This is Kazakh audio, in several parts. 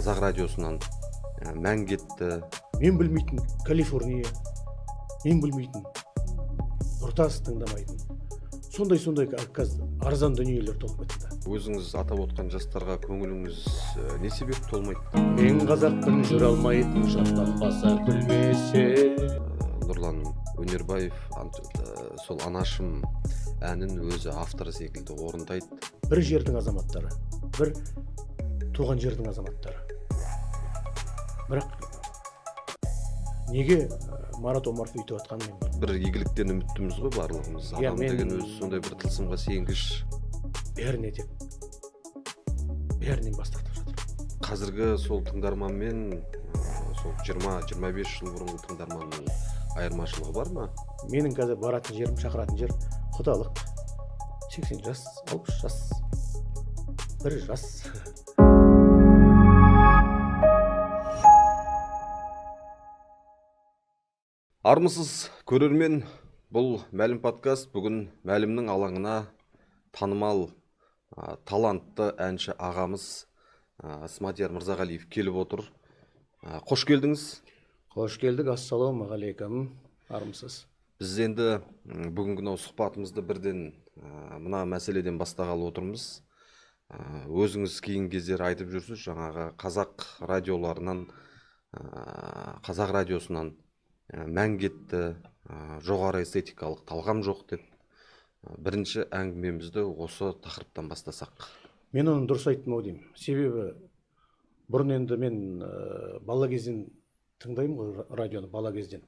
қазақ радиосынан мән кетті. Мен білмейтін Калифорния, мен білмейтін Нұртас тыңдамайтын. Сондай арзан дүниелер толып кетті. Өзіңіз атап отқан жастарға көңіліңіз не себеп толмайды? Мен қазақпын, жүре алмайтын, шаттанбаса күлмесе. Нұрлан Өнербаев сол анашым әнін өзі авторы секілді орындайды. Бір жердің азаматтары, бір туған жердің азаматтары. Бірақ неге Марат Омаров үйтіп атқанын мен білмеймін. Бір игіліктен үміттіміз ғой барлығымыз. Адам деген өзі сондай бір тылсымға сенгіш. Бәріне тек бәрінен бас тартып жатыр. Қазіргі сол тыңдарманмен сол 20-25 жыл бұрынғы тыңдарманның айырмашылығы бар ма? Менің қазір баратын жерім, шақыратын жер құдалық. 80 жас, 60 жас, бір жас. Армысыз көрермен, бұл Мәлім подкаст. Бүгін Мәлімнің алаңына танымал, талантты әнші ағамыз Смадияр Мырзағалиев келіп отыр. Қош келдіңіз. Қош келдік, ассалаумағалейкум. Армысыз. Біз енді бүгінгі сұхбатымызды бірден мына мәселеден бастағалы отырмыз. Өзіңіз кейін кездері айтып жүрсіз, жаңағы қазақ радиоларынан, қазақ радиосынан мән кетті, жоғары эстетикалық талғам жоқ деп. Бірінші әңгімемізді осы тақырыптан бастасақ. Мен оны дұрыс айттым ау деймін. Себебі бұрын енді мен бала кезден тыңдаймын ғой радионы, бала кезден.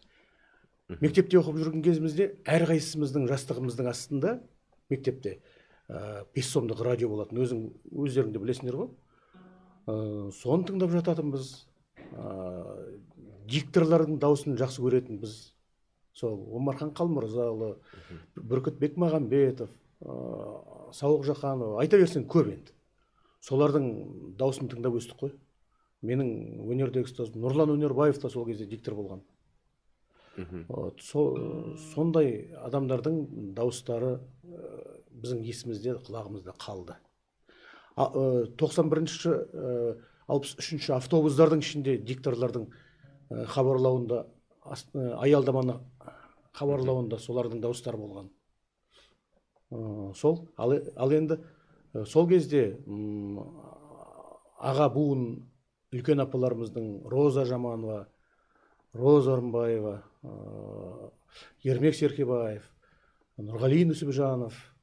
Мектепте оқып жүрген кезімізде әрқайсымыздың жастығымыздың астында мектепте 5 сомдық радио болатын. Өздеріңді білесіңдер ғой. Соны тыңдап жататынбыз. Дикторлардың дауысын жақсы көретін біз. Сол Омархан Қалмырзаұлы, Бүркіт Бекмағамбетов, Сауық Жақанов, айта берсең көп енді. Солардың дауысын тыңдап өстік қой. Менің өнердегі ұстазым Нұрлан Өнербаев та сол кезде диктор болған. Сондай адамдардың дауыстары біздің есімізде, құлағымызда қалды. 93-63 автобустардың ішінде дикторлардың хабарлауында, аялдаманы хабарлауында солардың дауыстары болған. Ал енді сол кезде аға буын үлкен апаларымыздың Роза Жаманова, Роза Орынбаева, Ермек Серкебаев, Нұрғали Нүсіпжанов,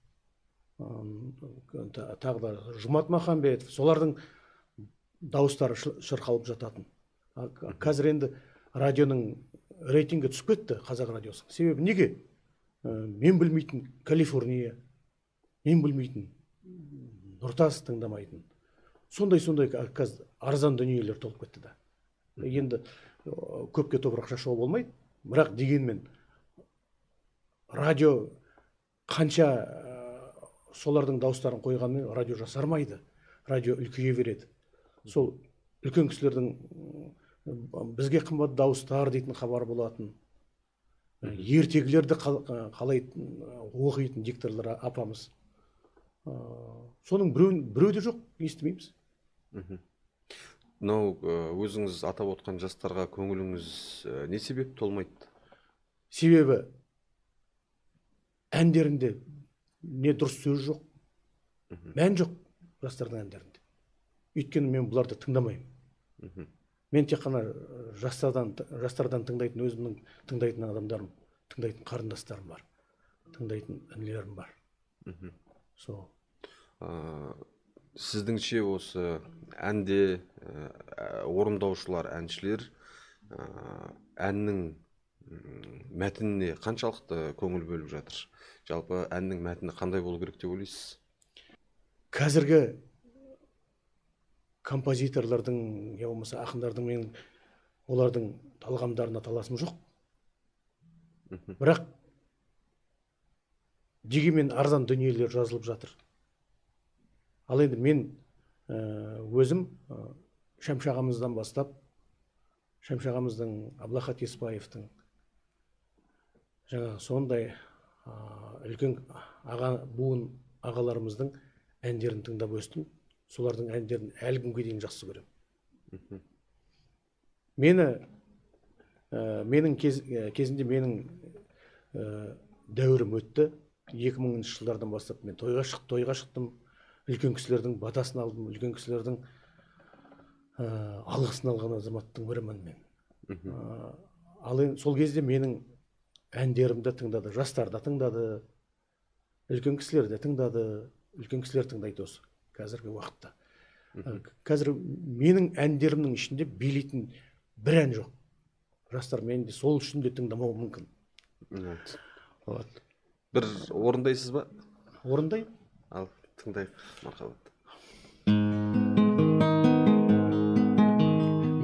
тағы да Жұмат Махамбетов, солардың дауыстары шырқалып жататын. Қазір енді радионың рейтингі түсіп кетті, қазақ радиосы. Себебі неге? Мен білмейтін Калифорния, мен білмейтін Нұртас тыңдамайтын. Сондай арзан дүниелер толып кетті да. Енді көпке топырақ шашуға болмайды, бірақ дегенмен радио қанша солардың дауыстарын қойғанмен радио жасармайды. Радио үлкейе береді. Сол үлкен кісілердің бізге қымбат дауыстар дейтін хабар болатын. Ертегілерді қалай оқитын дикторлар апамыз. Соның біреуде жоқ, естімейміз. Өзіңіз атап отқан жастарға көңіліңіз не себеп толмайды? Себебі әндерінде не дұрыс сөз жоқ, мән жоқ жастардың әндерінде. Өйткені мен бұларды тыңдамаймын. Мен тек қана жастардан тыңдайтын, өзімнің тыңдайтын адамдарым, тыңдайтын қарындастарым бар, тыңдайтын інілерім бар. Сіздіңше осы әнде орындаушылар, әншілер әннің мәтініне қаншалықты көңіл бөліп жатыр? Жалпы әннің мәтіні қандай болу керек деп ойлайсыз? Қазіргі композиторлардың, я болмаса ақындардың мен олардың талғамдарына таласым жоқ. Бірақ дегенмен арзан дүниелер жазылып жатыр. Ал енді мен өзім Шәмші ағамыздан бастап, Шәмші ағамыздың, Аблахат Еспаевтың жаңағы сондай үлкен буын ағаларымыздың әндерін тыңдап өстім. Солардың әндерін әлі күнге дейін жақсы көремін. менің кезінде менің дәуірім өтті. 2000-ші жылдардан бастап мен тойға шықтым. Үлкен кісілердің батасын алдым, үлкен кісілердің алғысын алған азаматтың бірімін мен. Ал енді сол кезде менің әндерімді тыңдады, жастар да тыңдады, үлкен кісілер де тыңдады, үлкен кісілер тыңдайды осы қазіргі уақытта. Қазір менің әндерімнің ішінде билейтін бір ән жоқ. Жастар мені де сол үшін де тыңдамауы мүмкін. Бір орындайсыз ба? Орындаймын. Ал тыңдайық, мархабат.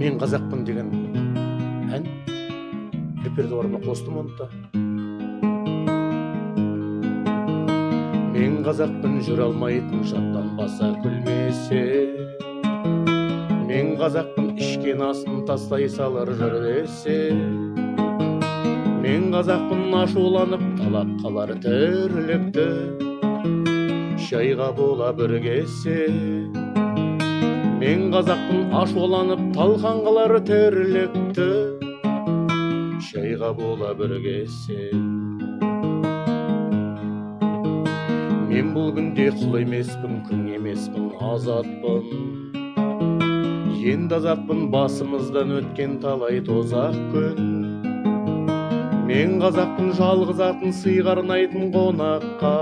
Мен қазақпын деген ән репертуарыма қостым оны да. Мен қазақпын жүре алмайтын жаттанбаса күлмесе. Мен қазақпын ішкен асын тастай салар жүрдесе. Мен қазақпын ашуланып талап қалар тірлікті. Шайға бола біргесе. Мен қазақпын ашуланып талқан қалар тірлікті. Шайға бола біргесе. Мен бұл күнде құл емеспін, күң емеспін, азатпын. Енді азатпын басымыздан өткен талай тозақ күн. Мен қазақпын жалғыз атын сыйға арнайтын қонаққа.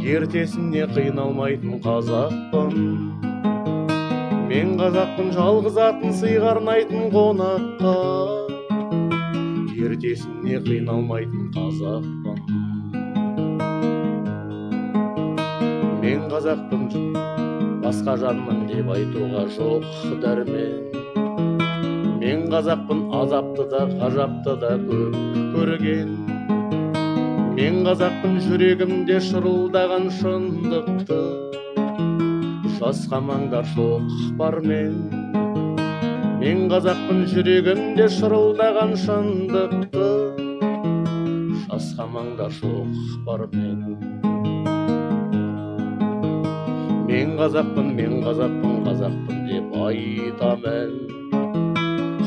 Ертесіне қиналмайтын қазақпын. Мен қазақпын жалғыз атын сыйға арнайтын қонаққа. Ертесіне қиналмайтын қазақпын. Мен қазақпын басқа жанмын деп айтуға жоқ дәрмен. Мен қазақпын азапты да ғажапты да көп көрген. Мен қазақпын жүрегімде шырылдаған шындықты. Жасқамаңдар шоқпар мен. Мен қазақпын жүрегімде шырылдаған шындықты. Жасқамаңдар шоқпар мен. Мен қазақпын қазақпын деп айтамын.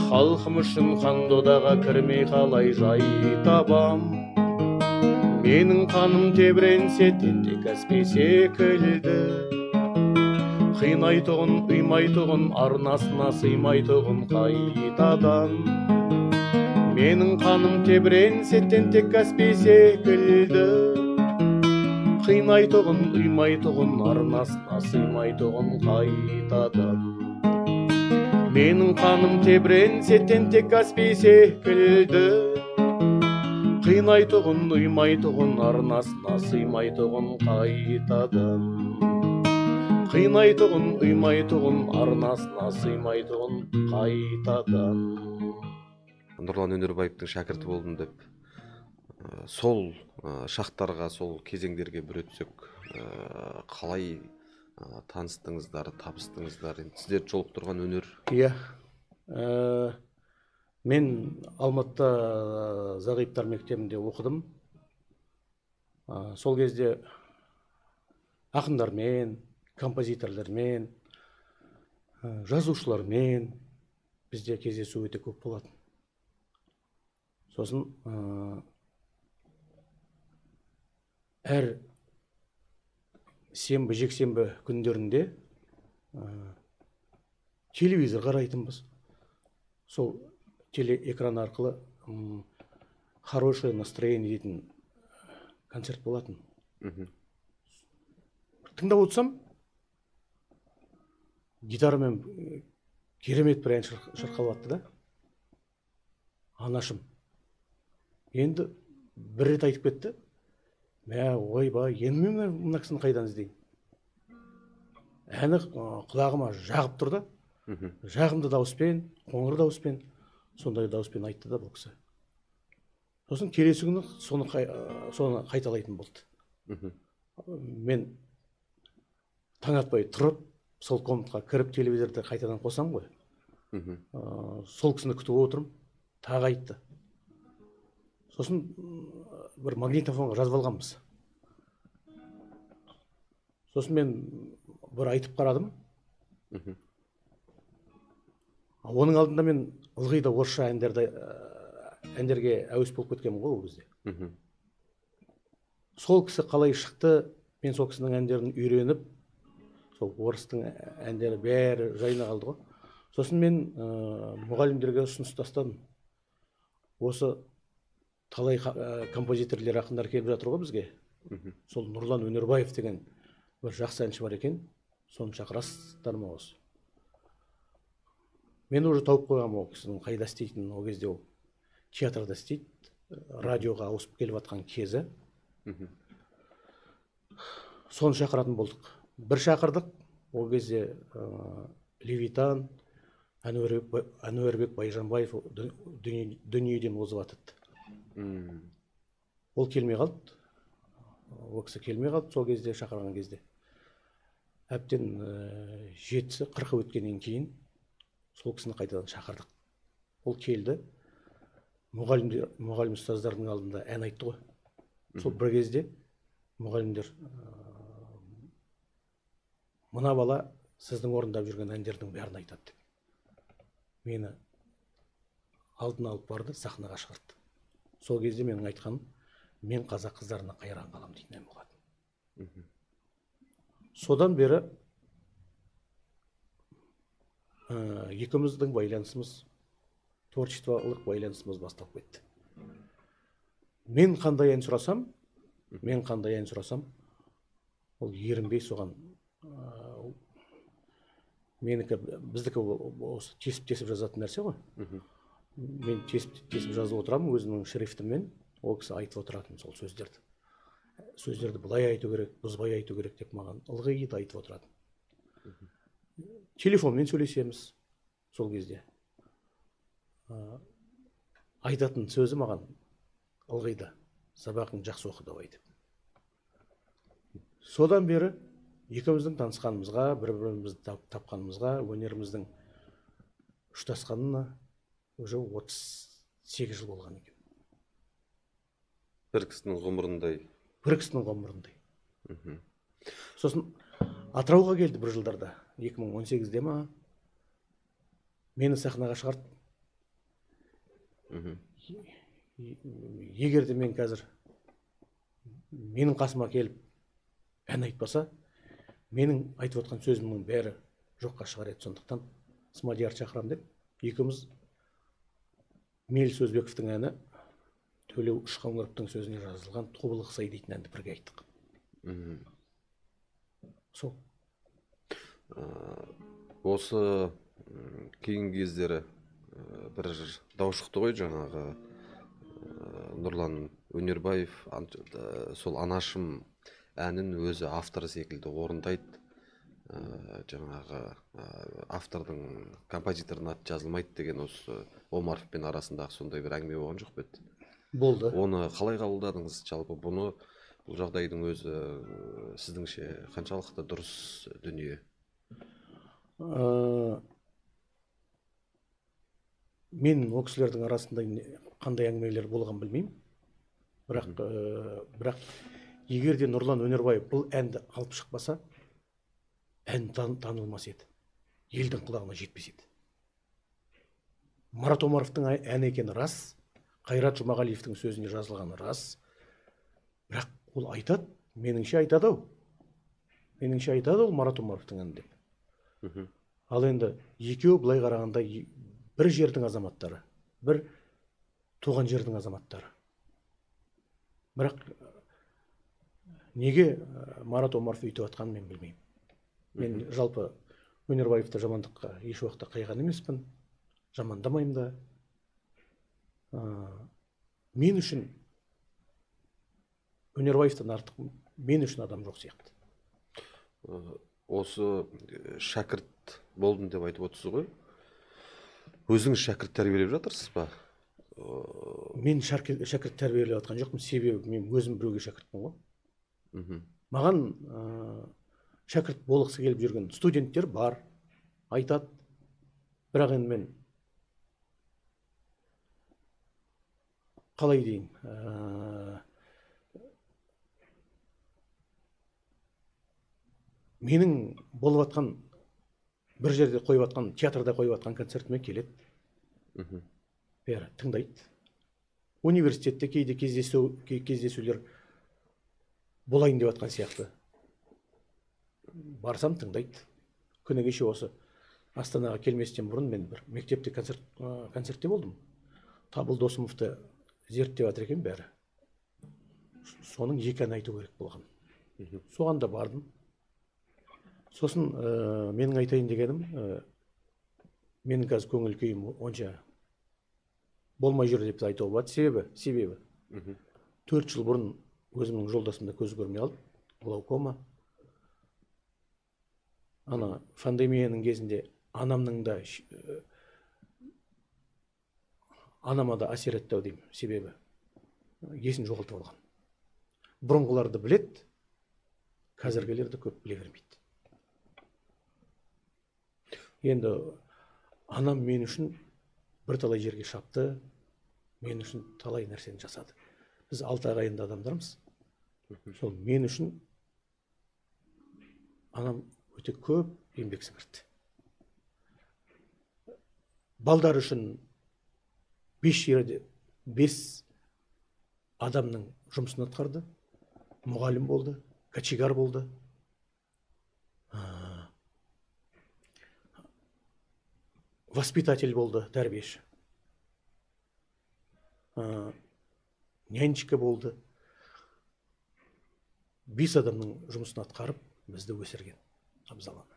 Халқым үшін қан додаға кірмей қалай жай табам. Менің қаным тебіренсе тентек каспий секілді. Қинайтұғын, ұймайтұғын, арнасына сыймайтұғын қайтадан. Менің қаным тебіренсе тентек каспий секілді. Қинайтұғын, ұймайтұғын, арнасына сыймайтұғын қайтадан. Менің қаным тебіренсе тентек каспий секілді. Қинайтұғын, ұймайтұғын, арнасына сыймайтұғын қайтадан. Қинайтұғын, ұймайтұғын, арнасына сыймайтұғын қайтадан. Нұрлан Өнербаевтың шәкірті болдым деп, сол шақтарға, сол кезеңдерге бір өтсек, қалай таныстыңыздар, табыстыңыздар, сіздерді жолықтырған өнер? Иә, мен Алматыда Зағиптар мектебінде оқыдым. Сол кезде ақындармен, композиторлармен, жазушылармен бізде кездесу өте көп болатын. Сосын әр сенбі, жексенбі күндерінде телевизор қарайтынбыз. Сол телеэкран арқылы «Хорошее настроение» дейтін концерт болатын. Тыңдап отырсам, гитарамен керемет бір ән шырқалып да. Анашым енді бір рет айтып кетті. Мә, ойбай, енді мен мына кісіні қайдан іздеймін? Әні құлағыма жағып тұр да. Жағымды дауыспен, қоңыр дауыспен, сондай дауыспен айтты да бұл кісі. Сосын келесі күні соны қайталайтын болды. Мен таң атпай тұрып, сол комнатқа кіріп телевизорды қайтадан қосам ғой. Сол кісіні күтіп отырмын, тағы айтты. Сосын бір магнитофонға жазып алғанбыз. Сосын мен бір айтып қарадым. Оның алдында мен ылғи да орысша әндерге әуес болып кеткенмін ғой ол кезде. Мгм. Сол кісі қалай шықты, мен сол кісінің әндерін үйреніп, сол орыстың әндері бәрі жайына қалды ғой. Сосын мен мұғалімдерге ұсыныс тастадым. Осы талай композиторлер, ақындар келіп жатыр ғой бізге. Мгм. Сол Нұрлан Өнербаев деген бір жақсы әнші бар екен. Соны шақырасыздар ма осы? Мен уже тауып қойғанмын ол кісінің қайда істейтінін. Ол кезде ол театрда істейді, радиоға ауысып келіп жатқан кезі. Мгм. Соны шақыратын болдық. Бір шақырдық, ол кезде Левитан, Әнуарбек Байжанбаев дүниеден озып жатады. Мгм. Ол келмей қалды. Ол кісі келмей қалды сол кезде, шақырған кезде. Әбден 70-40 өткеннен кейін сол кісіні қайтадан шақырдық. Ол келді. Мұғалім ұстаздардың алдында ән айтты ғой. Сол бір кезде мұғалімдер мына бала сіздің орындап жүрген әндердің бәрін айтады деп. Мені алдына алып барды, сахнаға шығарды. Сол кезде менің айтқаным, мен қазақ қыздарына қайран қалам дейтін ән болатын. Содан бері екеуміздің байланысымыз, творчестволық байланысымыз басталып кетті. Мен қандай ән сұрасам, ол ерінбей соған менікі, біздікі осы тесіп жазатын нәрсе ғой. Мен тесіп жазып отырамын өзімнің шрифтіммен, ол кісі айтып отыратын сол сөздерді. Сөздерді былай айту керек, бұзбай айту керек деп маған ылғи да айтып отыратын. Телефонмен сөйлесеміз сол кезде. Айтатын сөзі маған ылғи да сабағың жақсы оқы деп айтып. Содан бері екеуміздің танысқанымызға, бір-бірімізді тапқанымызға, өнеріміздің ұштасқанына уже 38 жыл болған екен. Бір кісінің ғұмырындай. Сосын Атырауға келді бір жылдарда, 2018-де ма, мені сахнаға шығарды. Егер де мен қазір менің қасыма келіп ән айтпаса, менің айтып отқан сөзімнің бәрі жоққа шығар еді. Сондықтан Смадияр шақырам деп, екеуміз Мел Сөзбековтің әні Төлеу Үшқоңыровтың сөзіне жазылған Тобылғы сай дейтін әнді бірге айттық. Сол. Осы кейінгі кездері бір дау шықты ғой, жаңағы Нұрлан Өнербаев сол Анашым әнін өзі авторы секілді орындайды. Жаңағы автордың, композитордың аты жазылмайды деген осы Омаровпен арасындағы сондай бір әңгіме болған жоқ па еді? Болды. Оны қалай қабылдадыңыз? Жалпы бұл жағдайдың өзі сіздіңше қаншалықты дұрыс дүние? Мен ол кісілердің арасында қандай әңгімелер болған білмеймін. Бірақ егер де Нұрлан Өнербаев бұл әнді алып шықпаса, ән танылмас еді. Елдің құлағына жетпес еді. Марат Омаровтың әні екені рас, Қайрат Жұмағалиевтің сөзіне жазылғаны рас. Бірақ ол айтады, меніңше айтады ол Марат Омаровтың әні деп. Ал енді екеуі былай қарағанда бір жердің азаматтары, бір туған жердің азаматтары. Бірақ неге Марат Омаров өйтіп атқанын мен білмеймін. Мен жалпы Өнербаевты жамандыққа еш уақытта қайған емеспін, жамандамаймын да. Мен үшін Өнербаевтан артық мен үшін адам жоқ сияқты. Осы шәкірт болдым деп айтып отырсыз ғой. Өзіңіз шәкірт тәрбиелеп жатырсыз ба? Мен шәкірт тәрбиелеп жатқан жоқпын, себебі мен өзім біреуге шәкіртпін ғой. Маған шәкірт болғысы келіп жүрген студенттер бар, айтады. Бірақ енді мен қалай дейін, менің болып жатқан бір жерде қойып жатқан, театрда қойып жатқан концертіме келеді, бәрі тыңдайды. Университетте кейде кездесулер болайын деп жатқан сияқты. Барсам тыңдайды. Күні кеше осы Астанаға келместен бұрын мен бір мектепте концертте болдым. Табыл Досымовты зерттеп жатыр екен бәрі. Соның екі ән айту керек болған. Соған да бардым. Сосын менің айтайын дегенім, менің қазір көңіл күйім онша болмай жүр деп айтуға болады. Себебі 4 жыл бұрын өзімнің жолдасымда көз көрмей алды, глаукома. Ана пандемияның кезінде анамның да анама да әсер етті ау деймін, себебі есін жоғалтып алған. Бұрынғыларды білет, қазіргілерді көп біле бермейді. Енді анам мен үшін бірталай жерге шапты, мен үшін талай нәрсені жасады. Біз 6 ағайынды адамдармыз. Сол мен үшін анам өте көп еңбек сіңірді. Балдар үшін 5 адамның жұмысын атқарды. Мұғалім болды, кочегар болды. Воспитатель болды, тәрбиеші. Нянечка болды. 5 адамның жұмысын атқарып, бізді өсірген Абзал ана.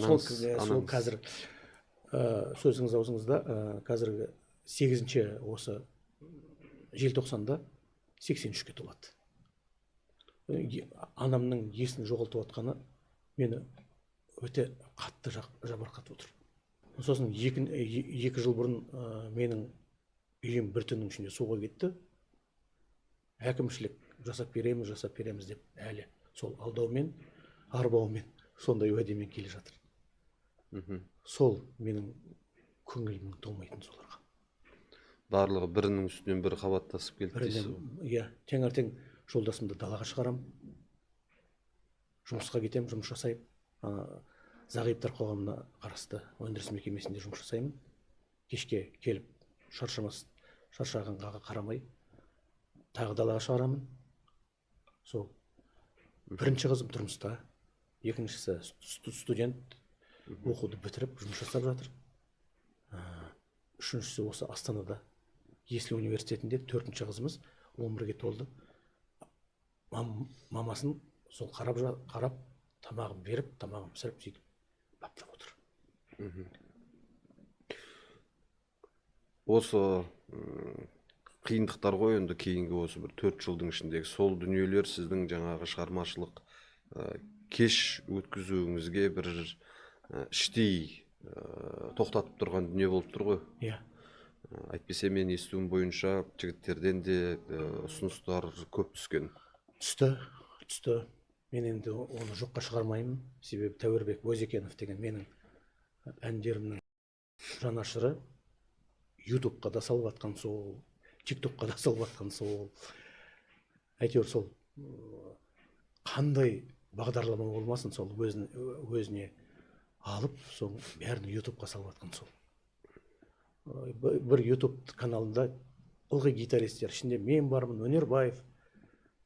Сол қазір сөзіңіз аузыңызда, қазіргі 8-ші осы желтоқсанда 83-ке толады. Анамның есін жоғалтып отқаны мені өте қатты жабырқатып отыр. Сосын 2 жыл бұрын менің үйім бір түннің ішінде суға кетті. Әкімшілік жасап береміз деп әлі сол алдаумен, арбаумен, сондай уәдемен келе жатыр. Сол менің көңілімнің толмайтын соларға. Барлығы бірінің үстінен бірі қабаттасып келді дейсіз. Иә, таңертең жолдасымды далаға шығарам, жұмысқа кетем, жұмыс жасаймын. Зағиптар қоғамына қарасты өндіріс мекемесінде жұмыс жасаймын. Кешке келіп шаршағанға қарамай тағы далаға шығарамын. Сол бірінші қызым тұрмыста, екіншісі студент, оқуды бітіріп жұмыс жасап жатыр. Үшіншісі осы Астанада Есіл университетінде 4-ші қызымыз 11-ге толды. Мамасын сол қарап, тамағын беріп, тамағын пісіріп, сөйтіп баптап отыр. Осы қиындықтар ғой, енді кейінгі осы бір 4 жылдың ішіндегі сол дүниелер сіздің жаңағы шығармашылық кеш өткізуіңізге бір іштей тоқтатып тұрған дүние болып тұр ғой. Иә. Әйтпесе мен естуім бойынша жігіттерден де ұсыныстар көп түскен. Түсті. Мен енді оны жоққа шығармаймын. Себебі Тәуірбек Бозекенов деген менің әндерімнің жанашыры ютубқа да салып атқан сол, тиктокқа да салып атқан сол. Әйтеуір сол қандай бағдарлама болмасын, сол өзіне алып, сол бәрін ютубқа салып атқан сол. Бір ютуб каналында ылғи гитаристер, ішінде мен бармын, Өнербаев,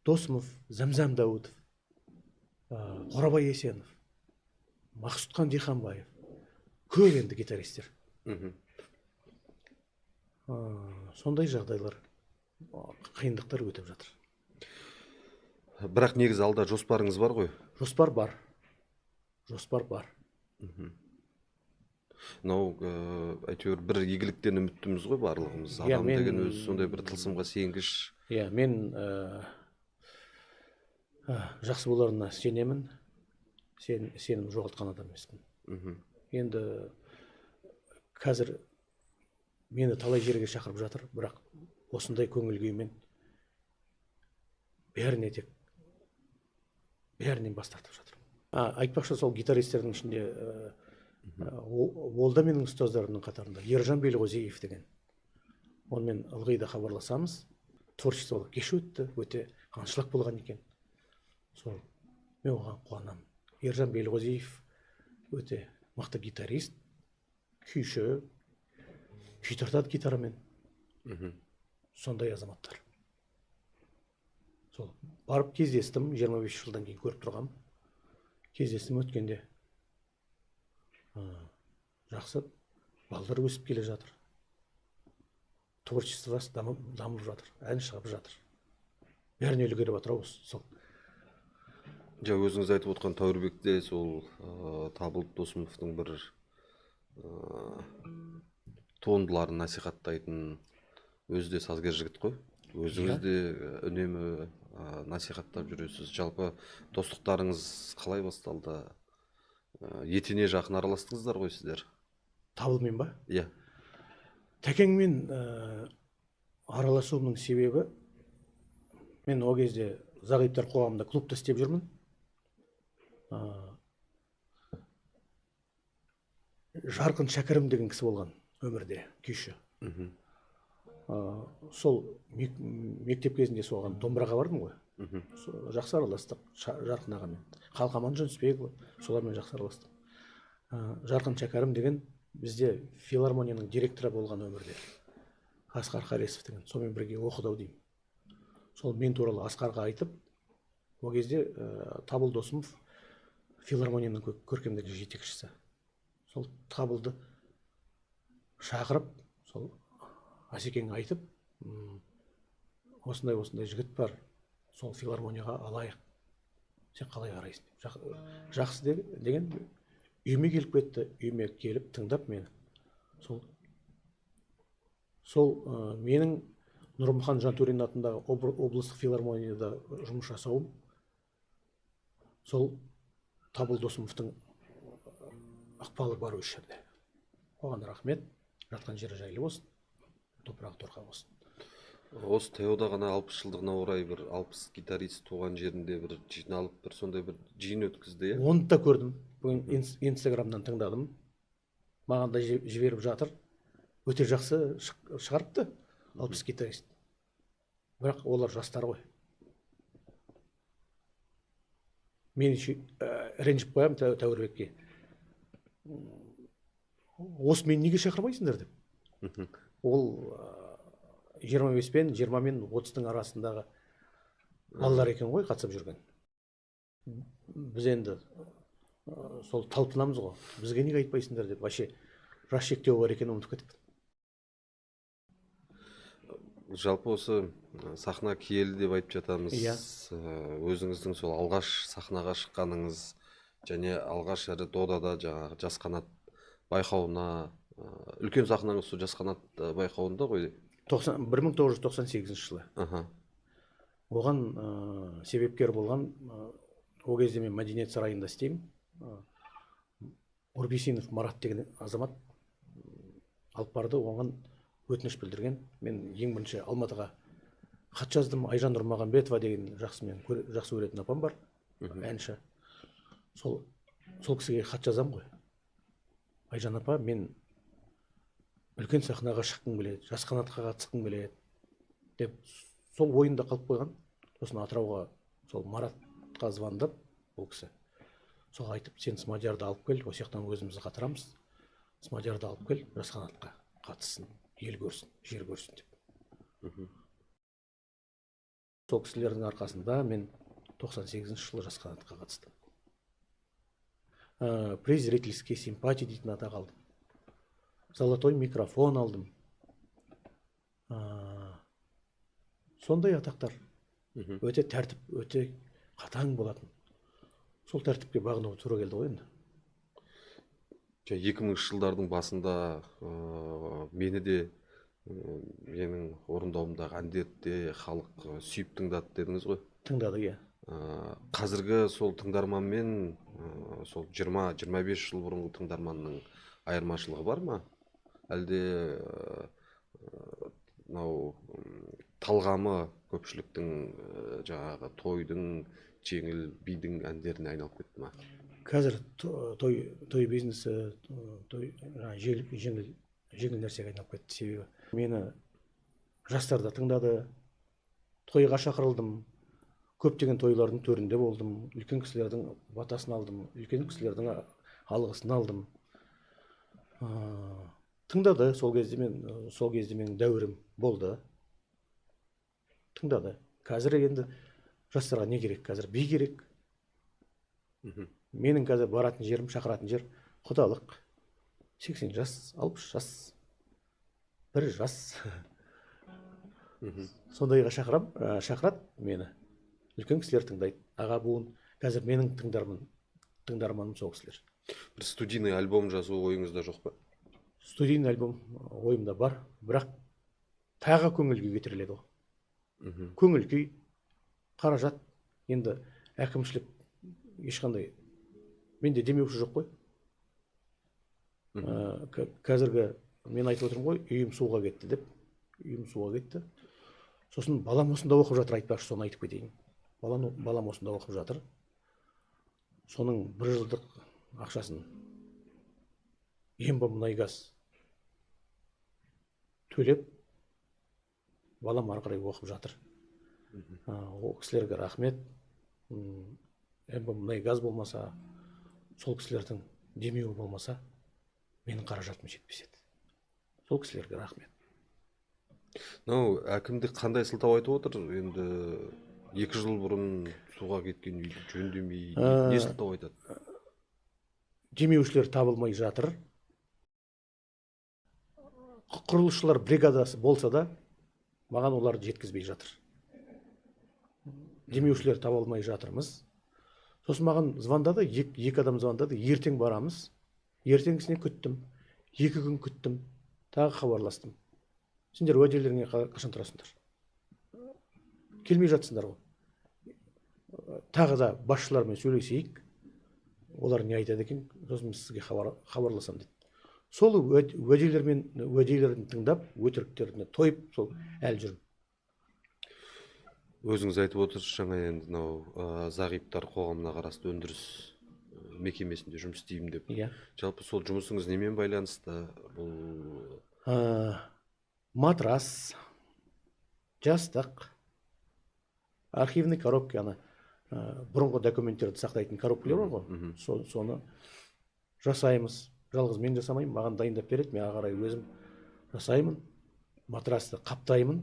Досымов, Зәмзәм Дәуітов, Қорабай Есенов, Мақсұтқан Диханбаев, көп енді гитаристер. Сондай жағдайлар, қиындықтар өтіп жатыр. Бірақ негізі алда жоспарыңыз бар ғой? Жоспар бар. Әйтеуір бір игіліктен үміттіміз ғой барлығымыз. Адам деген өзі сондай бір тылсымға сенгіш. Иә, мен жақсы боларына сенемін. Сенім жоғалтқан адам емеспін. Енді қазір мені талай жерге шақырып жатыр, бірақ осындай көңіл күймен бәрінен бас тартып жатыр. Айтпақшы, сол гитаристердің ішінде ол да менің ұстаздарымның қатарында Ержан Белғозиев деген. Онымен ылғи да хабарласамыз. Творчестволық кеш өтті, өте аншлаг болған екен. Сол мен оған қуанамын. Ержан Белғозиев өте мықты гитарист, күйші, күй тартады гитарамен. Сондай азаматтар. Сол барып кездестім, 25 жылдан кейін көріп тұрғам. Кездестім өткенде. Жақсы, балдар өсіп келе жатыр. Творчествосы дамып жатыр, ән шығып жатыр. Бәріне үлгеріп жатыр осы. Сол. Өзіңіз айтып отқан Тәуірбекте сол Табылды Досымовтың бір туындыларын насихаттайтын өзі де сазгер жігіт қой. Өзіңіз де үнемі насихаттап жүресіз. Жалпы достықтарыңыз қалай басталды? Етене жақын араластыңыздар ғой сіздер? Табылмен ба? Иә. Тәкеңмен араласуымның себебі, мен о кезде Зағиптар қоғамында клубта істеп жүрмін. Жарқын Шәкірім деген кісі болған өмірде, күйші. Сол мектеп кезінде соған домбыраға бардым ғой. Жақсы араластық Жарқын ағамен. Қалқаман Жүнісбекова, солармен жақсы араластым. Жарқын Шәкірім деген бізде филармонияның директоры болған өмірде. Асқар Қаресов деген, сонымен бірге оқыдау деймін. Сол мен туралы Асқарға айтып, о кезде Табылды Досымов филармонияның көркемдік жетекшісі. Сол Табылды шақырып, сол Асекеңе айтып, осындай жігіт бар, сол филармонияға алайық. Сен қалай қарайсың? Жақсы деген үйіме келіп кетті, үйіме келіп тыңдап мені. Сол менің Нұрмұхан Жантөрин атындағы облыстық филармонияда жұмыс жасауым, сол Табылды Досымовтың ықпалы бар осы жерде. Оған рахмет, жатқан жері жайлы болсын, топырағы торқа болсын. Осы таяуда ғана 60 жылдығына орай бір 60 гитарист туған жерінде бір жиналып, бір сондай бір жиын өткізді, иә? Оны да көрдім. Бүгін Инстаграмнан тыңдадым. Маған да жіберіп жатыр. Өте жақсы шығарыпты 60 гитарист. Бірақ олар жастар ғой. Мен ренжіп қоямын Тәуірбекке. Осы мен неге шақырмайсыңдар деп. Ол 25 пен 20 мен 30-тың арасындағы балалар екен ғой қатысып жүрген. Біз енді сол талпынамыз ғой. Бізге неге айтпайсыңдар деп. Вообще жас шектеу бар екен, ұмытып кетіппін. Жалпы осы сахна киелі деп айтып жатамыз. Өзіңіздің сол алғаш сахнаға шыққаныңыз және алғаш әрі додада жаңағы Жас қанат байқауына, үлкен сахнаңыз сол Жас қанат байқауында ғой? 1998 жылы. Оған себепкер болған, о кезде мен Мәдениет сарайында істеймін. Урбисинов Марат деген азамат алып барды, оған өтініш білдірген. Мен ең бірінші Алматыға хат жаздым. Айжан Нұрмағанбетова деген жақсы көретін апам бар, әнші. Сол кісіге хат жазам ғой. Айжан апа, мен үлкен сахнаға шыққым келеді, Жас қанатқа қатысқым келеді деп, сол ойында қалып қойған. Сосын Атырауға сол Маратқа звондап, ол кісі сол айтып, сен Смадиярды алып кел, осы жақтан өзімізді қатырамыз, Смадиярды алып кел, Жас қанатқа қатыссын, ел көрсін, жер көрсін деп. Сол кісілердің арқасында мен 98 жылы Жас қанатқа қатыстым. Презрительские симпатии дейтін атақ алдым. Золотой микрофон алдым. Сондай атақтар. Өте тәртіп, өте қатаң болатын. Сол тәртіпке бағынуға тура келді ғой енді. 2000 жылдардың басында мені де менің орындауымдағы әндерді халық сүйіп тыңдады дедіңіз ғой? Тыңдады, иә. Қазіргі сол тыңдарманмен сол 20-25 жыл бұрынғы тыңдарманның айырмашылығы бар ма? Әлде талғамы көпшіліктің жаңағы тойдың, жеңіл бидің әндеріне айналып кетті ма? Қазір той бизнесі, жеңіл нәрсеге айналып кетті. Себебі мені жастар да тыңдады, тойға шақырылдым, көптеген тойлардың төрінде болдым, үлкен кісілердің батасын алдым, үлкен кісілердің алғысын алдым. Тыңдады, сол кезде менің дәуірім болды. Тыңдады. Қазір енді жастарға не керек? Қазір би керек. Менің қазір баратын жерім, шақыратын жер құдалық. 80 жас, 60 жас, 1 жас. Сондайға шақырады мені. Үлкен кісілер тыңдайды. Аға буын. Қазір менің тыңдарманым сол кісілер. Бір студийный альбом жазу ойыңызда жоқ па? Студийный альбом ойымда бар, бірақ тағы көңіл күй кетіріледі ғой. Көңіл күй, қаражат, енді әкімшілік ешқандай менде демеуші жоқ қой. Қазіргі мен айтып отырмын ғой, үйім суға кетті деп. Үйім суға кетті. Сосын балам осында оқып жатыр, айтпақшы, соны айтып кетейін. Балам осында оқып жатыр. Соның 1 жылдық ақшасын Ембі-Мұнайгаз төлеп, балам ары қарай оқып жатыр. Ол кісілерге рахмет. Ембі-Мұнайгаз болмаса, сол кісілердің демеуі болмаса, менің қаражатым жетпес еді. Сол кісілерге рахмет. Әкімдік қандай сылтау айтып отыр? Енді 2 жыл бұрын суға кеткен үйді жөндемей, не сылтау айтады? Демеушілер табылмай жатыр. Құрылысшылар бригадасы болса да, маған оларды жеткізбей жатыр. Демеушілер табылмай жатырмыз. Сосын маған звондады, 2 адам звондады, ертең барамыз. Ертеңгісіне күттім, 2 күн күттім, тағы хабарластым. Сендер уәделеріңе қашан тұрасыңдар? Келмей жатсыңдар ғой. Тағы да басшылармен сөйлесейік. Олар не айтады екен, сосын сізге хабарласам деді. Сол уәделерін тыңдап, өтіріктеріне тойып, сол әлі жүрмін. Өзіңіз айтып отырсыз, жаңа енді зағиптар қоғамына қарасты өндіріс мекемесінде жұмыс істеймін деп. Жалпы сол жұмысыңыз немен байланысты? Матрас, жастық, архивный коробка, бұрынғы документтерді сақтайтын коробкалар бар ғой. Соны жасаймыз. Жалғыз мен жасамаймын, маған дайындап береді, мен ары қарай өзім жасаймын. Матрасты қаптаймын,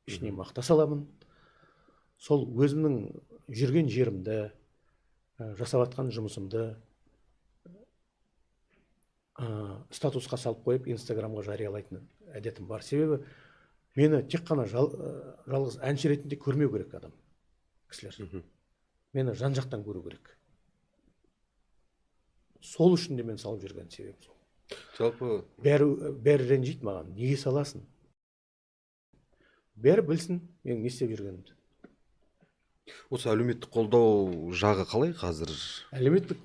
ішіне мақта саламын. Сол өзімнің жүрген жерімді, жасап жатқан жұмысымды статусқа салып қойып, Инстаграмға жариялайтын әдетім бар. Себебі мені тек қана жалғыз әнші ретінде көрмеу керек адам, кісілер. Мені жан жақтан көру керек. Сол үшін де мен салып жүрген себебім сол. Жалпы бәрі ренжиді маған. Неге саласың? Бәрі білсін мен не істеп жүргенімді. Осы әлеуметтік қолдау жағы қалай қазір? Әлеуметтік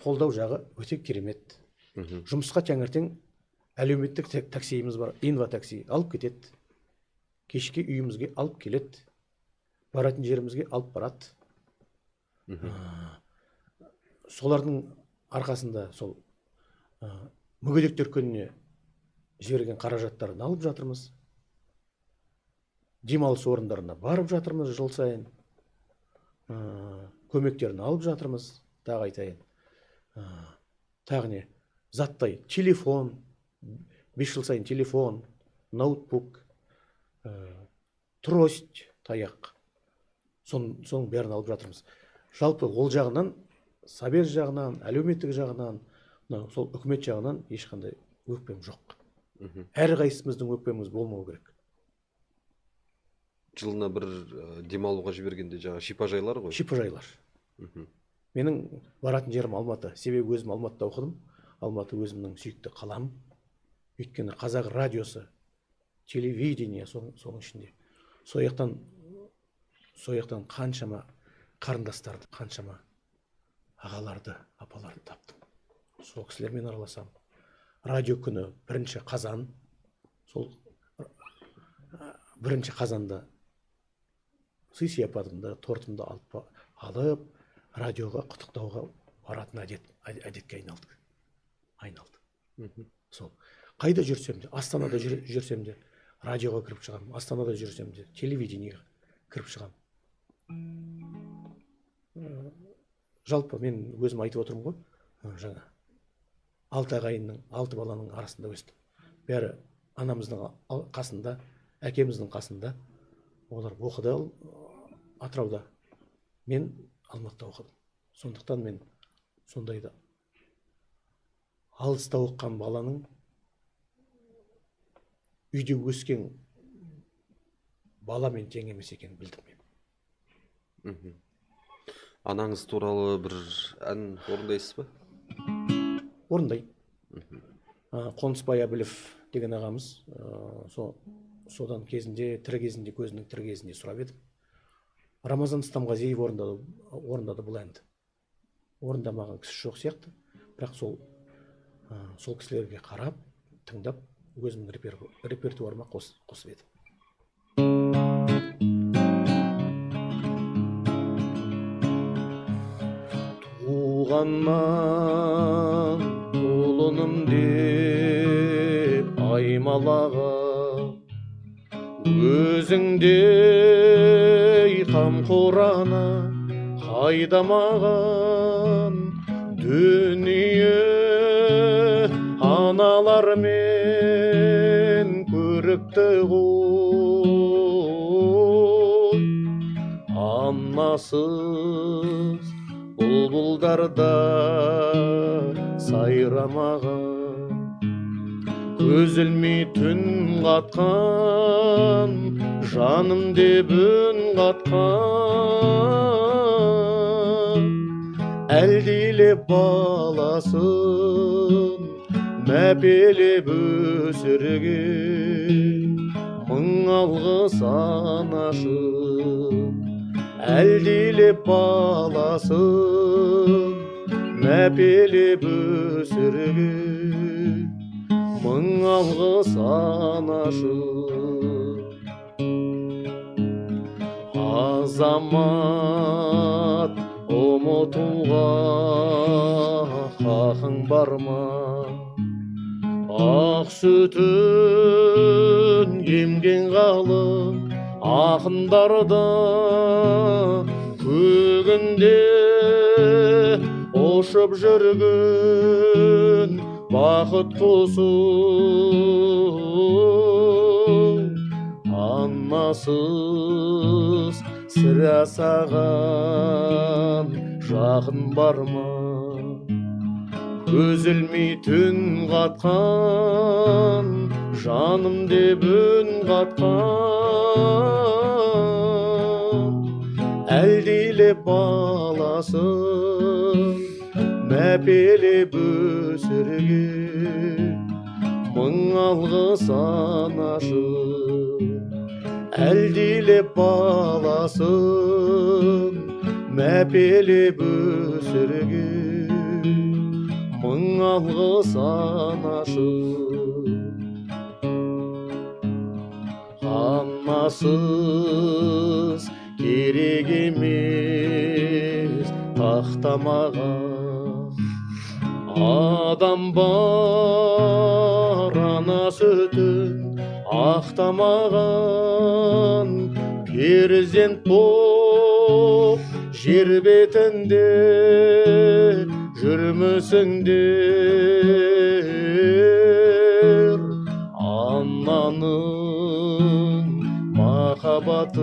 қолдау жағы өте керемет. Жұмысқа таңертең әлеуметтік таксиіміз бар, Инва такси алып кетеді. Кешке үйімізге алып келеді. Баратын жерімізге алып барады. Солардың арқасында сол мүгедектер күніне жіберген қаражаттарын алып жатырмыз. Демалыс орындарына барып жатырмыз жыл сайын. Көмектерін алып жатырмыз. Тағы айтайын. Тағы не? Заттай телефон, 5 жыл сайын телефон, ноутбук, трость, таяқ. Соның бәрін алып жатырмыз. Жалпы ол жағынан, Сабер жағынан, әлеуметтік жағынан, сол үкімет жағынан ешқандай өкпем жоқ. Әр қайсымыздың өкпеміз болмау керек. Жылына бір демалуға жібергенде жаңа шипажайлар ғой? Шипажайлар. Менің баратын жерім Алматы. Себебі өзім Алматыда оқыдым. Алматы өзімнің сүйікті қалам. Өйткені қазақ радиосы, телевидение соның ішінде. Сояқтан қаншама қарындастарды, қаншама ағаларды, апаларды таптым. Сол кісілермен араласам. Радио күні 1 қазан. Сол 1 қазанда сый-сияпатымды, тортымды алып, радиоға құттықтауға баратын әдетке айналды. Сол. Қайда жүрсем де, Астанада жүрсем де, радиоға кіріп шығам. Астанада жүрсем де, телевидениеге кіріп шығам. Жалпы мен өзім айтып отырмын ғой, жаңа 6 ағайынның 6 баланың арасында өстім. Бәрі анамыздың қасында, әкеміздің қасында. Олар оқыды Атырауда. Мен Алматыда оқыдым. Сондықтан мен сондайда алыста оқыған баланың үйде өскен баламен тең емес екенін білдім мен. Анаңыз туралы бір ән орындайсыз ба? Орындаймын. Қонысбай Әбілов деген ағамыз, содан кезінде, тірі кезінде, көзінің тірі кезінде сұрап едім. Рамазан Стамғазиев орындады бұл әнді. Орындамаған кісі жоқ сияқты, бірақ сол кісілерге қарап, тыңдап, өзімнің репертуарыма қосып едім. Туғаннан ұлыным деп аймалаған, өзіңдей қамқорана қайдамаған, дүние аналар мен көрікті ғой, анасыз бұлбұлдарда сайрамаған, үзілмей түн қатқан, жаным деп үн қатқан, әлдилеп баласын мәпелеп өсірген, мың алғыс анашым, әлдилеп баласын мәпелеп өсірген, мың алғыс анашым. Азамат ұмытуға хақың бар ма? Ақ сүтін емген ғалым ақындарда көгінде ұшып жүрген бақыт құсы, анасыз сірә саған жақын бар ма? Үзілмей түн қатқан, жаным деп үн қатқан, әлдилеп баласын мәпелеп өсірген, мың алғыс анашым, әлдилеп баласын мәпелеп өсірген, мың алғыс анашым. Анасыз керек емес тақтамаған, адам бар ана сүтін ақтамаған, перзент боп жер бетінде жүрмісіңдер, ананың махаббатын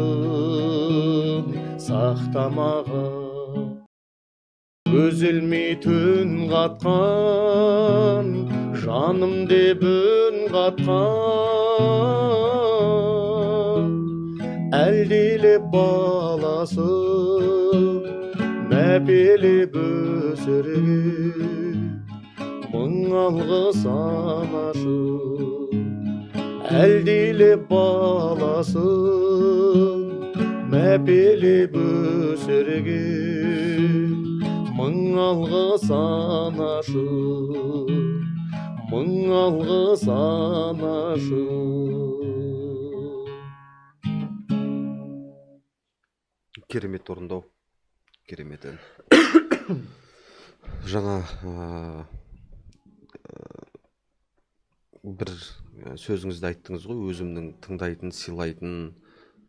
сақтамаған, үзілмей түн қатқан, жаным деп үн қатқан, әлдилеп баласын мәпелеп өсірген, мың алғыс анашым, әлдилеп баласын мәпелеп өсірген, мың алғыс анашым, мың алғыс анашым. Керемет орындау, керемет ән. Жаңа бір сөзіңізді айттыңыз ғой, өзімнің тыңдайтын, сыйлайтын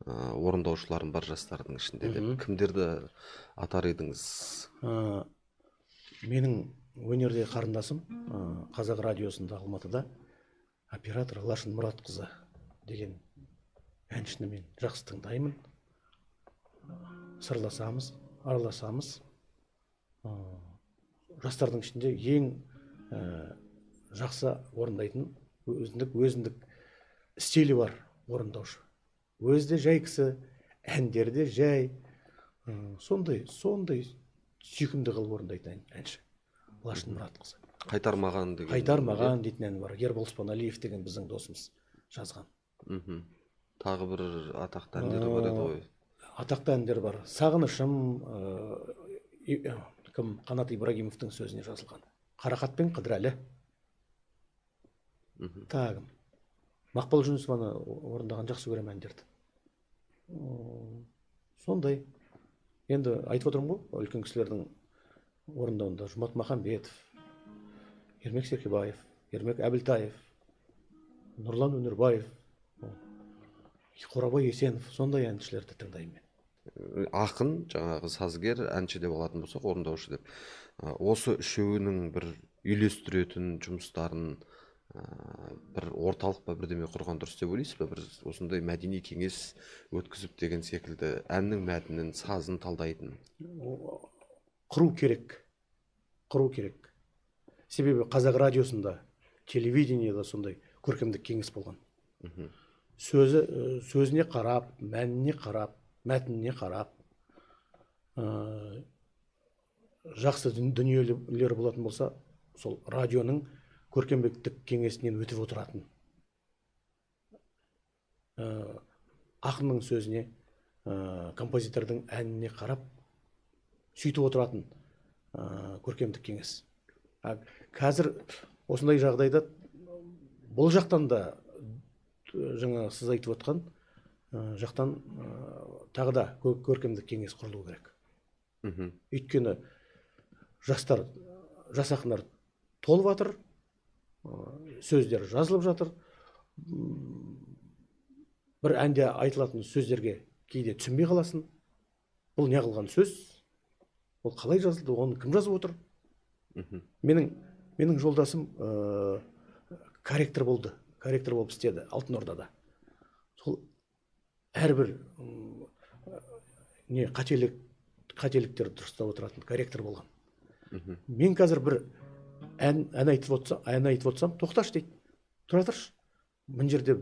орындаушыларым бар жастардың ішінде деп. Кімдерді атар едіңіз? Менің өнердегі қарындасым қазақ радиосында Алматыда оператор Лашын Мұратқызы деген әншіні мен жақсы тыңдаймын. Сырласамыз, араласамыз. Жастардың ішінде ең жақсы орындайтын өзіндік стилі бар орындаушы. Өзі де жай кісі, әндері де жай. Сондай сүйкімді қылып орындайтын әнші Лашын Мұратқызы. Қайтармаған деген. Қайтармаған дейтін әні бар. Ербол Спаналиев деген біздің досымыз жазған. Тағы бір атақты әндері бар еді ғой. Атақты әндер бар. Сағынышым, Қанат Ибрагимовтың сөзіне жазылған. Қарақат пен Қыдырәлі. Тағы Мақпал Жүнісованы орындаған жақсы көрем әндерді. Сондай. Енді айтып отырмын ғой, үлкен кісілердің орындауында Жұмат Махамбетов, Ермек Серкебаев, Ермек Әбілтаев, Нұрлан Өнербаев, Қорабай Есенов, сондай әншілерді тыңдаймын мен. Ақын, жаңағы сазгер, әнші деп алатын болсақ, орындаушы деп. Осы үшеуінің бір үйлестіретін жұмыстарын бір орталық па бірдеме құрған дұрыс деп ойлайсыз ба? Бір осындай мәдени кеңес өткізіп деген секілді әннің мәтінін, сазын талдайтын. Құру керек. Себебі қазақ радиосында, телевидениеда сондай көркемдік кеңес болған. Сөзіне қарап, мәніне қарап, мәтініне қарап, жақсы дүниелер болатын болса, сол радионың көркемдік кеңесінен өтіп отыратын. Ақынның сөзіне, композитордың әніне қарап, сөйтіп отыратын көркемдік кеңес. Қазір осындай жағдайда бұл жақтан да жаңа сіз айтып отқан жақтан тағы да көркемдік кеңес құрылу керек. Өйткені жастар, жас ақындар толып жатыр, сөздер жазылып жатыр. Бір әнде айтылатын сөздерге кейде түсінбей қаласың. Бұл не қылған сөз? Ол қалай жазылды? Оны кім жазып отыр? Менің жолдасым корректор болды. Корректор болып істеді Алтын Ордада. Сол әрбір қателіктер дұрыстап отыратын корректор болған. Мен қазір бір ән айтып отырсам, тоқташы дейді. Тұра тұршы. Мына жерде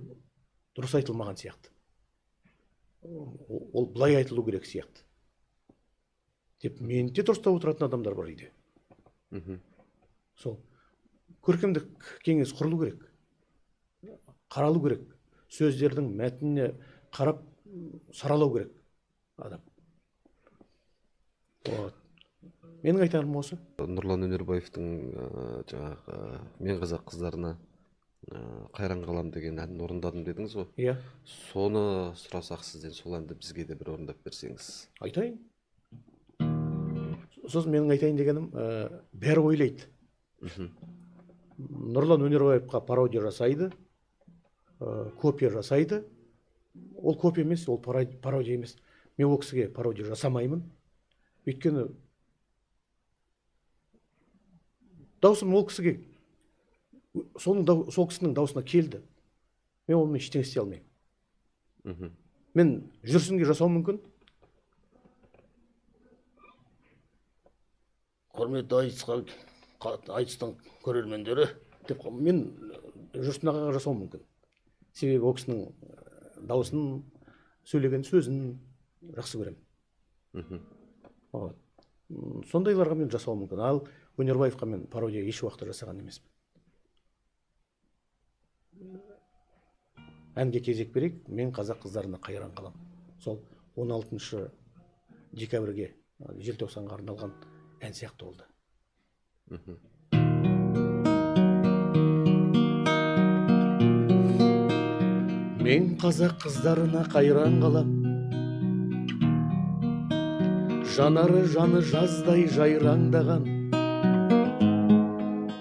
дұрыс айтылмаған сияқты. Ол былай айтылу керек сияқты. Деп мен де дұрыстап отыратын адамдар бар үйде. Сол көркемдік кеңес құрылу керек. Қаралу керек. Сөздердің мәтініне қарап саралау керек адам. Менің айтарым осы. Нұрлан Өнербаевтың жаңағы Мен қазақ қыздарына қайран қалам деген әнін орындадым дедіңіз ғой. Иә. Соны сұрасақ сізден, сол әнді бізге де бір орындап берсеңіз. Айтайын. Сосын менің айтайын дегенім, бәрі ойлайды. Нұрлан Өнербаевқа пародия жасайды, копия жасайды. Ол копия емес, ол пародия емес. Мен ол кісіге пародия жасамаймын. Өйткені даусым ол кісіге, сол кісінің даусына келді. Мен онымен ештеңе істей алмаймын. Мен жүрсінге жасау мүмкін. Құрметті айтыстың көрермендері деп мен жүрсін ағаға жасау мүмкін. Себебі ол кісінің дауысын, сөйлеген сөзін жақсы көрем. Сондайларға мен жасау мүмкін. Ал Өнербаевқа мен пародия еш уақытта жасаған емеспін. Әнге кезек берейік. Мен қазақ қыздарына қайран қалам. Сол 16 декабрьге, желтоқсанға арналған ән сияқты болды. Мен қазақ қыздарына қайран қалам. Жанары жаны жаздай жайраңдаған.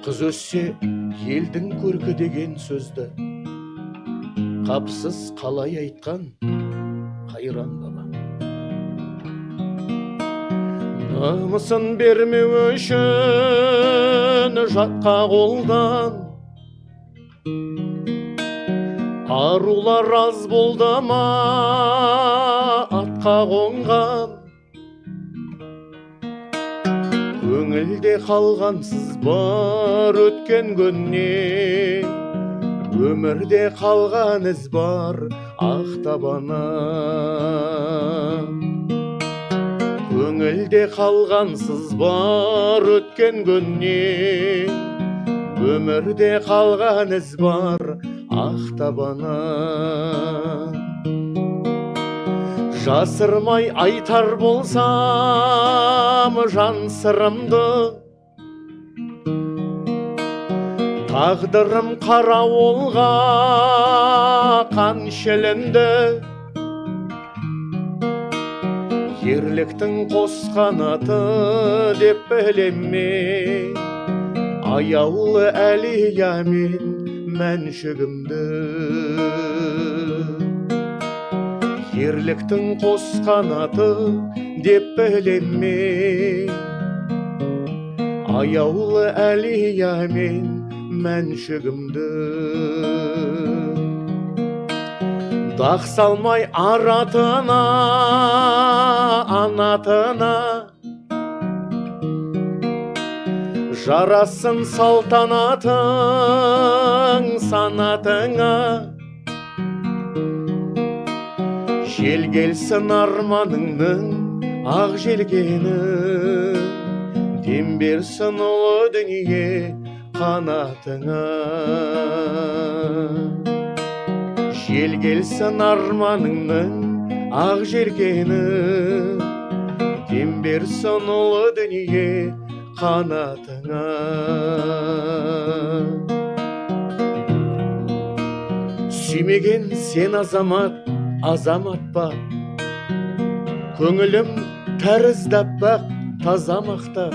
Қыз өссе елдің көркі деген сөзді қапсыз қалай айтқан қайран бабам. Намысын бермеу үшін күн жатқа қолдан, арулар аз болды ма атқа қонған, көңілде қалғансыз бар өткен күннен, өмірде қалған із бар ақтабана. Көңілде қалғансыз бар өткен күннен, өмірде қалған із бар ақтабана. Жасырмай айтар болсам жан сырымды, тағдырым қарауылға қан шілінді. Ерліктің қос қанаты деп білеме, аяулы әлия мен мәншігімді. Ерліктің қос қанаты деп білеме, аяулы әлия мен мәншігімді. Дақ салмай аратына, анатына, жарасын салтанатың санатыңа. Жел келсін арманыңның ақ желгені, дем берсін ұлы дүние қанатыңа. Жел келсін арманыңның ақ желгені, дем берсін ұлы дүние қанатыңа. Сүймеген сен азамат, азамат ба, көңілім тәрізді аппақ таза мақта.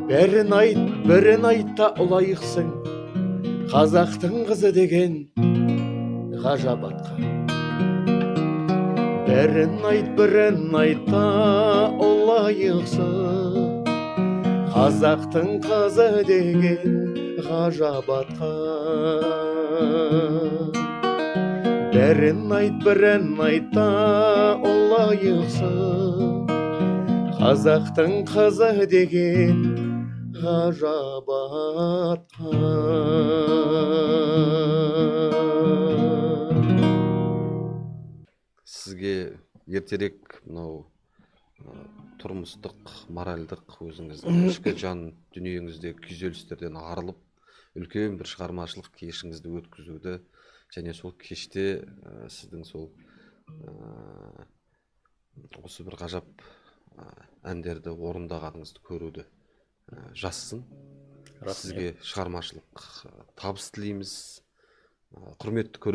Бірін айтта ұлайықсың, қазақтың қызы деген ғажап атқа. Бірін айтта ұлайықсың, қазақтың қызы деген ғажап атқа. Бірін айтта ұлайықсың, қазақтың қызы деген ғажап атқа. Сізге ертерек мынау тұрмыстық, моральдық өзіңіз ішкі жан дүниеңіздегі күйзелістерден арылып, үлкен бір шығармашылық кешіңізді өткізуді және сол кеште сіздің сол осы бір ғажап әндерді орындағаныңызды көруді жазсын. Сізге шығармашылық табыс тілейміз. Құрметті көрермен